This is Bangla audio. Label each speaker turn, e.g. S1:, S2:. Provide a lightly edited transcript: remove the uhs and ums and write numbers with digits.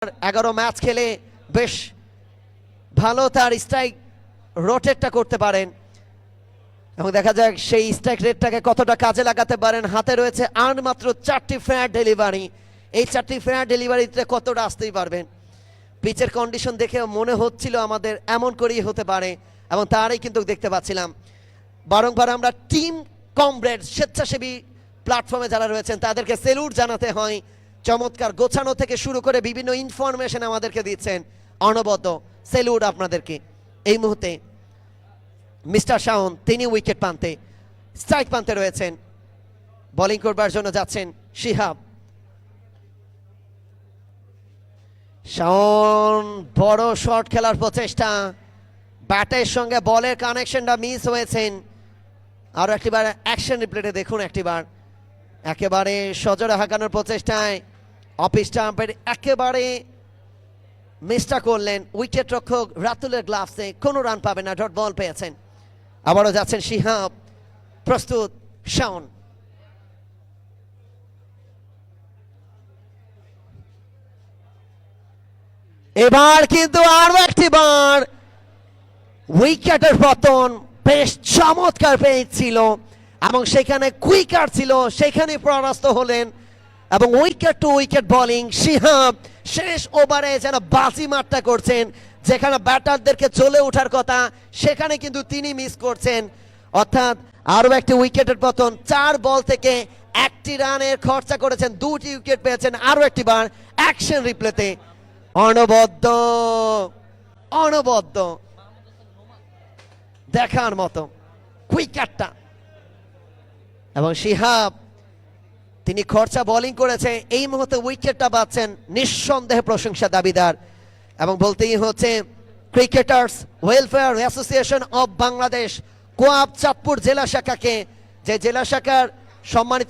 S1: 11 ম্যাচ খেলে বেশ ভালো তার স্ট্রাইক রোটেটটা করতে পারেন এবং দেখা যাক সেই স্ট্রাইক রেটটাকে কতটা কাজে লাগাতে পারেন। হাতে রয়েছে আর মাত্র 4টি ফেয়ার ডেলিভারি, এই 4টি ফেয়ার ডেলিভারিতে কতটা আসতেই পারবেন। পিচের কন্ডিশন দেখে মনে হচ্ছিল আমাদের এমন করেই হতে পারে এবং তারই কিন্তু দেখতে পাচ্ছিলাম। বারংবার আমরা টিম কমরেড স্বেচ্ছাসেবী প্ল্যাটফর্মে যারা রয়েছেন তাদেরকে সেলুট জানাতে হয়। চমৎকার গোছানো থেকে শুরু করে বিভিন্ন ইনফরমেশন আমাদেরকে দিচ্ছেন, অনবদ্য সেলুট আপনাদেরকে। এই মুহূর্তে মিস্টার শাওন তিনি উইকেট প্রান্তে, স্ট্রাইক প্রান্তে রয়েছেন, বোলিং করবার জন্য যাচ্ছেন শিহাব। শাওন বড় শট খেলার প্রচেষ্টা, ব্যাটের সঙ্গে বলের কানেকশনটা মিস হয়েছেন। আরো একটিবার অ্যাকশন রিপ্লেতে দেখুন, একটিবার একেবারে সজোরে হাঁকানোর প্রচেষ্টায় অফ স্টাম্পের একেবারে মিসটা করলেন। উইকেট রক্ষক রাতুলের গ্লাভসে কোনো রান পাবেন না, ডট বল পেয়েছেন। আবারও যাচ্ছেন শিহাব, প্রস্তুত শাওন। এবার কিন্তু আরো একটিবার উইকেটের পতন বেশ চমৎকার পেয়েছিল এবং সেখানে কুইকার ছিল, সেখানে পরাস্ত হলেন এবং wicket to wicket bowling. Shihab শেষ ওভারে যেন বাজি মারটা করছেন, যেখানে ব্যাটারদেরকে চলে ওঠার কথা সেখানে কিন্তু তিনি মিস করছেন। অর্থাৎ আরো একটি উইকেটের পতন, 4 বল থেকে 1টি রানের খরচা করেছেন, 2টি উইকেট পেয়েছেন। আরো একটিবার অ্যাকশন রিপ্লেতে অনবদ্য অনবদ্য দেখার মতো কুইকারটা এবং শিহাব তিনি খরচা বোলিং করেছে, এই মুহূর্তে উইকেটটা পাচ্ছেন, নিঃসন্দেহে প্রশংসা দাবিদার। এবং বলতেই হচ্ছে cricketers welfare association of Bangladesh COAB Chandpur জেলা শাখাকে, যে জেলা শাখার সম্মানিত